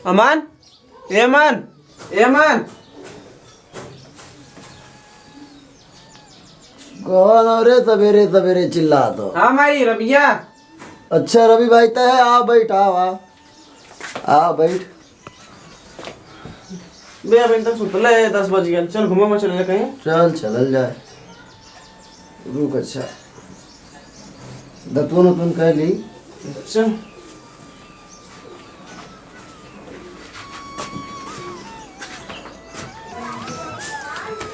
अमन, ए अमन, ए अमन। कौन हो रे सवेरे सवेरे चिल्ला तो? हाँ भाई रबिया। अच्छा रवि भाई तो है, आ बैठ, आ बैठ। बे अभी तक सुतला है, 10 बज गया। चल घूमो में चले कहीं। चल जाए। रुक, अच्छा दतवन उतवन कह ली। चल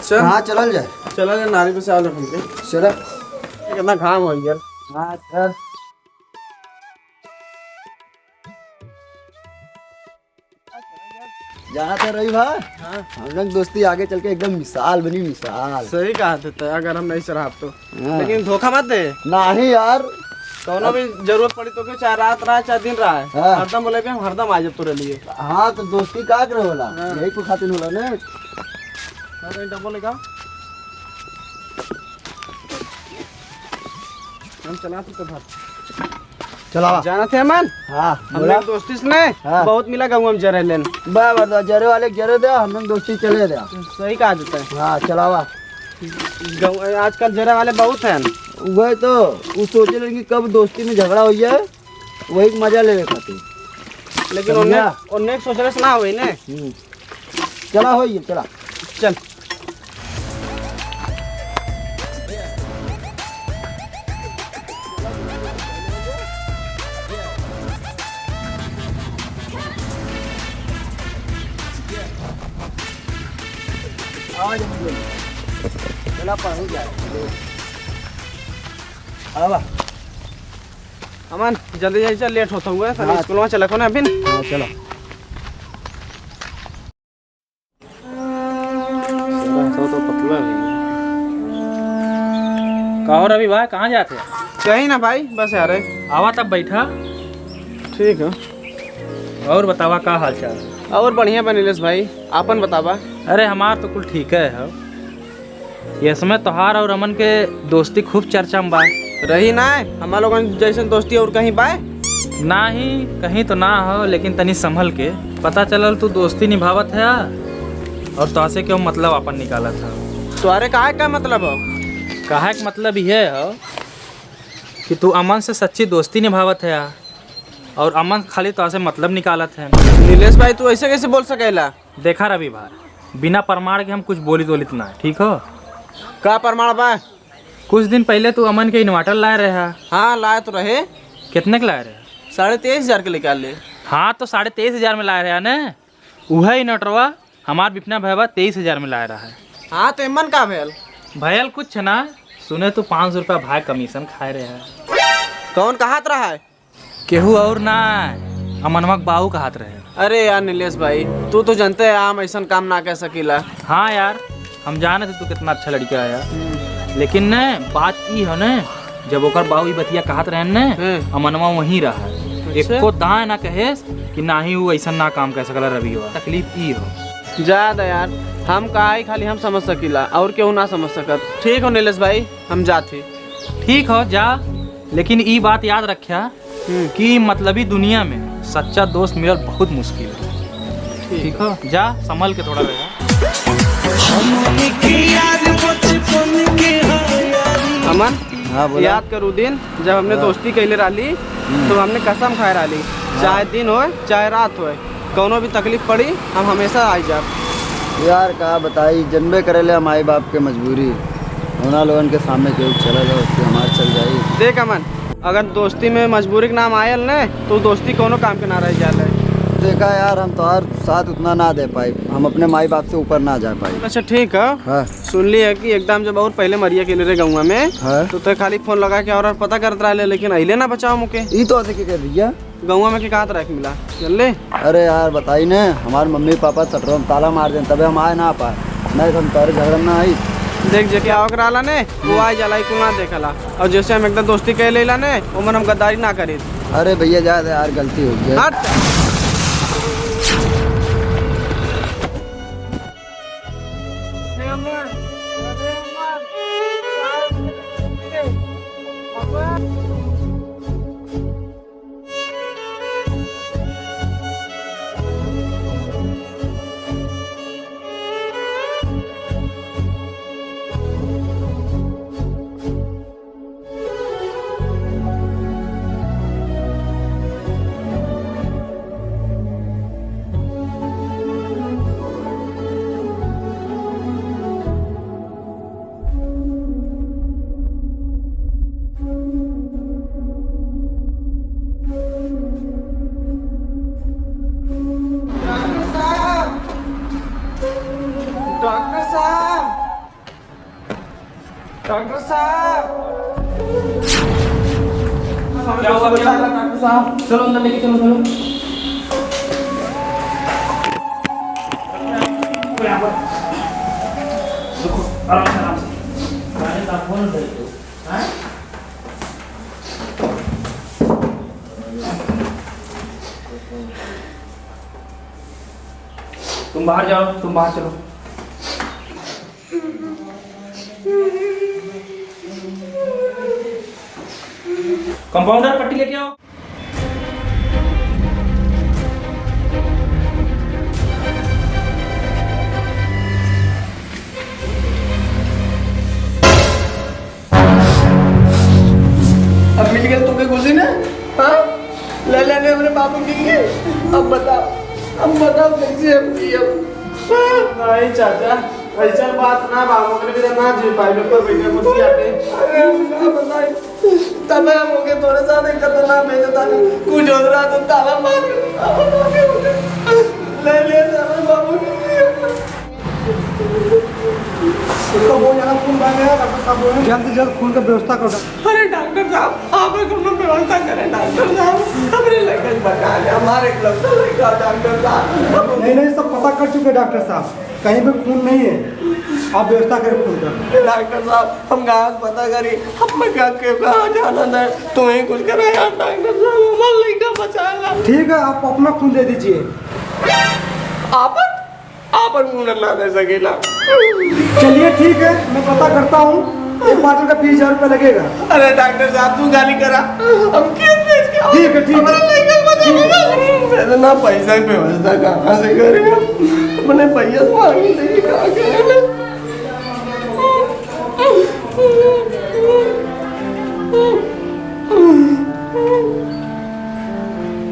चल। हाँ चलल जाए। चला जा नारी पे से आओ रखन के। चल। कितना घाम हो यार। हाँ चल। जाना था रवि भाई। हाँ हम लोग दोस्ती आगे चल के एकदम मिसाल बनी, मिसाल। सही कहा था, अगर हम नहीं शराब तो। हाँ। लेकिन धोखा मत दे। नहीं यार, कौनो भी जरूरत पड़ी तो चाहे रात रहा चाहे दिन रहा है, हाँ। हरदम बोले हम हरदम आ जाए तोरे लिए। हाँ तो दोस्ती का करे होला, हाँ। यही को खातिर होला ने। कहीं डब्बो लेगा हम चला तो घर चला जाना थे अमन। हाँ हम बोला। लोग दोस्ती से ने हाँ। बहुत मिला गाँव में जरे लेन। बा जरे वाले जरे दे, हम लोग दोस्ती चले दे। सही कहा जाता है। हाँ चलावा। आजकल जरे वाले बहुत हैं। वही तो वो सोचे रहे कि कब दोस्ती में झगड़ा हो जाए, वही मजा ले खातिर। लेकिन समझा? उन्हें सोचने से ना हुई ने। चला हो ये, चला चल चला पहुँच जाए। आवा। अमन जल्दी जल्दी चल, लेट होता हुआ हाँ। स्कूल में चला को ना अभी। हाँ चलो। तो पतला है। कहो रवि भाई कहाँ जाते हो? कहीं ना भाई, बस यार है। आवा तब बैठा। ठीक है। और बतावा का हाल चाल? और बढ़िया बा नीलेश भाई, आपन बतावा। अरे हमार तो कुल ठीक है हो। ये समय तोहार और अमन के दोस्ती खूब चर्चा में बा। रही ना हमारे लोगन जैसे दोस्ती और कहीं बाय। ना ही कहीं तो ना हो, लेकिन तनी संभल के। पता चलल तू दोस्ती निभावत है और तोहसे क्यों मतलब अपन निकाला था। तुम्हारे कहा क्या मतलब हो? कहा के मतलब ये हो कि तू अमन से सच्ची दोस्ती निभावत है और अमन खाली तोहसे मतलब निकालत है। नीलेश भाई तू ऐसे कैसे बोल सकेला? देखा रवि भाई, बिना प्रमाण के हम कुछ बोलित ना, ठीक हो? का प्रमाण बा? कुछ दिन पहले तू अमन के इन्वर्टर लाए रहा। हाँ लाए तो रहे। कितने के लाए रहे? 23,500 के निकाल ले। हाँ तो 23,500 में लाए रहा ने। वह इन्वर्टरवा हमार बिपना भैया 23,000 में लाए रहा है। हाँ तो इमन का भेल? भैया कुछ ना, सुने तो 500 रुपया भाई कमीशन खाए रहे है। कौन कहात रहा है? केहू और ना, अमनवा के बाहू कहात रहे। अरे यार नीलेश भाई, तू तो जानते है आम ऐसा काम ना कर सकीला। हाँ यार, हम जाने थे तू कितना अच्छा लड़का है, लेकिन न बात ई है न, जब ओकर बाबू ई बतिया कहत रहे न, अमनवा वहीं रहा है। एको दाएं ना कहे कि ना ही वो ऐसा ना काम कर सकला रवि हो। तकलीफ ई हो ज्यादा यार, हम कहा ही खाली हम समझ सकीला और केहू ना समझ सकत। ठीक हो नीलेश भाई, हम जाते। ठीक हो जा, लेकिन ई बात याद रखा कि मतलबी दुनिया में सच्चा दोस्त मिलल बहुत मुश्किल है। ठीक हो, जा संभल के थोड़ा रहा। अमन हाँ बोला। याद करू दिन जब हमने दोस्ती कैले रही, तो हमने कसम खाए रही, चाहे दिन हो चाहे रात हो, कौनो भी तकलीफ पड़ी हम हमेशा आई जाब। यार का बताई, जन्मे करेले माई बाप के मजबूरी होना, लोगन के सामने केहू चला जाओ तो हमार चल जाई। देख अमन, अगर दोस्ती में मजबूरी के नाम आयल न, तो दोस्ती कोनो काम के ना रह जाए। देखा यार, हम तो हर साथ उतना ना दे पाई, हम अपने माई बाप से ऊपर ना जा पाई। अच्छा ठीक है। हाँ सुन ली है कि एकदम जब और पहले मरिया के लिए गाँव में, हाँ। तो खाली फोन लगा के और पता करते रहे, लेकिन अले ना बचाओ मुके। ई तो ऐसे क्या भैया, गाँव में के कहा तरह के मिला चल ले। अरे यार बताई न, हमारे मम्मी पापा सटरों में ताला मार दें तबे हम आए ना पाए, नहीं तो हम तारे झगड़ ना आई। देख जे के आवक रहा ने वो आ जाला कुल ना देखला, और जैसे हम एकदम दोस्ती कह लेला ने उमन हम गद्दारी ना करी। अरे भैया जा दे यार, गलती हो गई। हट। डॉक्टर साहब क्या हुआ डॉक्टर साहब चलो अंदर लेके चलो चलो आराम से आराम से गाने का फोन दे दो हैं तुम बाहर जाओ तुम बाहर चलो कंपाउंडर पट्टी लेके आओ अब मिल गए तुमके खुशी ने हाँ ले ले ले मेरे बाबू मिल गए अब बताओ कैसे हम जी अब नहीं चाचा ऐसा बात ना बाबू के भी ना जी पाइप पर बैठे कुर्सी आके अरे क्या बताए तब हम हो गए थोड़े सा नहीं करता ना भेजता नहीं कुछ हो रहा तो ताला मार ले ले बाबू उसका बहुत ज़्यादा खून बह गया। डॉक्टर साहब बोले जल्द से जल्द खून का व्यवस्था करो। अरे डॉक्टर साहब आप एक हम व्यवस्था करें डॉक्टर साहब हमारे लड़के बचा ले हमारे लड़का डॉक्टर साहब नहीं सब पता कर चुके डॉक्टर साहब, कहीं पे खून नहीं है। आप व्यवस्था करें खून का। डॉक्टर साहब हम कहाँ पता करी हम कहाँ जाना था तुम्हें कुछ करे यार डॉक्टर साहब हमारा लड़का बचाएगा। ठीक है आप अपना खून दे दीजिए। आप खून ना दे सकेला। चलिए ठीक है मैं पता करता हूँ, एक बॉटल का 20,000 रुपये लगेगा। अरे डॉक्टर साहब तू गाली करा हम क्यों बेच के ठीक है हमारा लड़का बचाएगा। ना पैसा की व्यवस्था कहाँ से करेगा अपने भैया से मांगी नहीं कहाँ करेगा।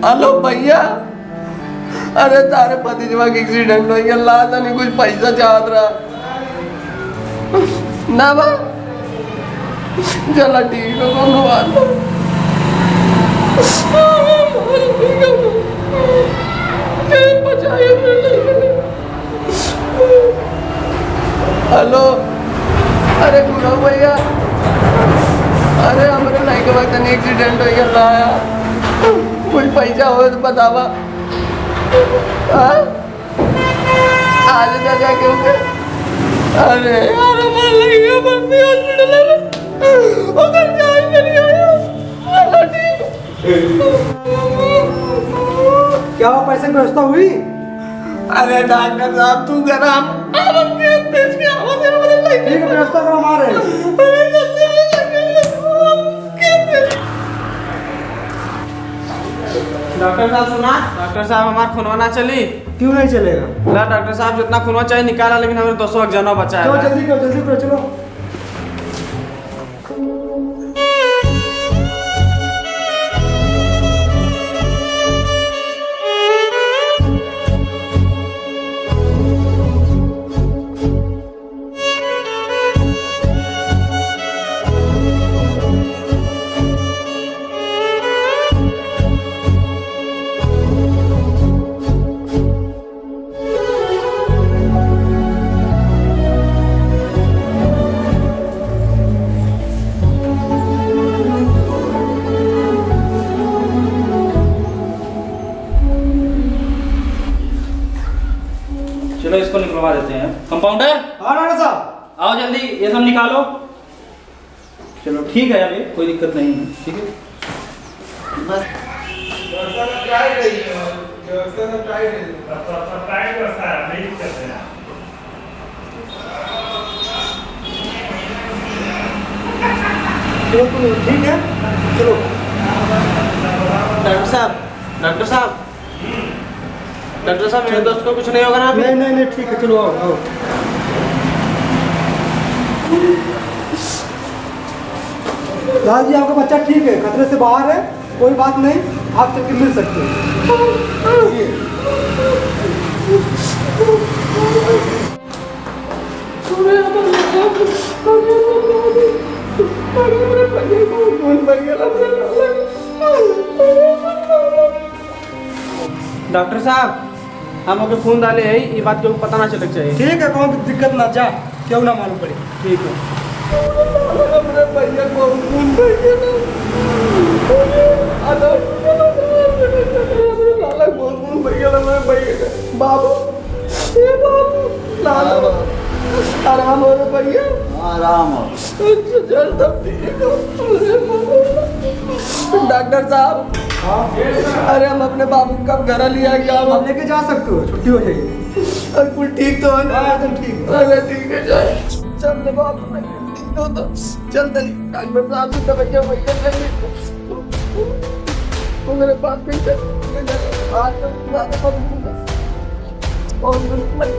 हेलो भैया अरे तारे भतीजवा के एक्सीडेंट हो गया अल्लाह नहीं कुछ पैसा चाहत रहा ना बा चला ठीक है कोनो बात हेलो अरे गुरु भैया अरे हमारे लाइक वक्त नहीं एक्सीडेंट हो गया अल्लाह कुछ पैसा हो तो बतावा आज दादा क्यों अरे यार लड़का बंदी हॉस्पिटल में उधर जाए नहीं आया क्या वो पैसे की व्यवस्था हुई? अरे डॉक्टर साहब तू करा हम क्यों तेज के आवाज है हमारे लड़के ठीक है व्यवस्था करो हमारे। अरे जल्दी डॉक्टर साहब सुना डॉक्टर साहब हमारा खूनवा ना चली क्यों नहीं चलेगा? ला डॉक्टर साहब जितना खूनवा चाहिए निकाला लेकिन हमारे 200 जना बचा चलो है जल्दी करो चलो। चलो इसको निकलवा देते हैं। कंपाउंडर हाँ डॉक्टर साहब आओ जल्दी ये सब निकालो। चलो ठीक है अभी कोई दिक्कत नहीं है ठीक है। चलो ठीक है चलो। डॉक्टर साहब मेरे दोस्त को कुछ नहीं होगा ना अभी? नहीं ठीक है चलो आओ। लाल जी आपका बच्चा ठीक है, खतरे से बाहर है, कोई बात नहीं, आप चक्कर मिल सकते हैं। डॉक्टर साहब हम अगर खून डाले है ये बात को पता ना चलक चाहिए। ठीक है कोई दिक्कत ना, जा क्यों ना मालूम पड़े। ठीक है। अपने भैया को खून भैया ना लाला को खून भैया ना मेरे भैया का बाबू ये बाबू लाला आराम हो रहा भैया आराम हो। चल तब ठीक हो डॉक्टर साहब अरे हम अपने बाबू का घर लिया क्या आप लेके जा सकते हो, छुट्टी हो जाएगी। अरे कुछ ठीक तो है ना? एकदम ठीक। अरे ठीक है जाए चल ले बाबू ठीक हो तो चल दली डॉक्टर साहब से दवाइयाँ वैया लेंगे वो मेरे पास भी चल आज तो ज़्यादा मत और मत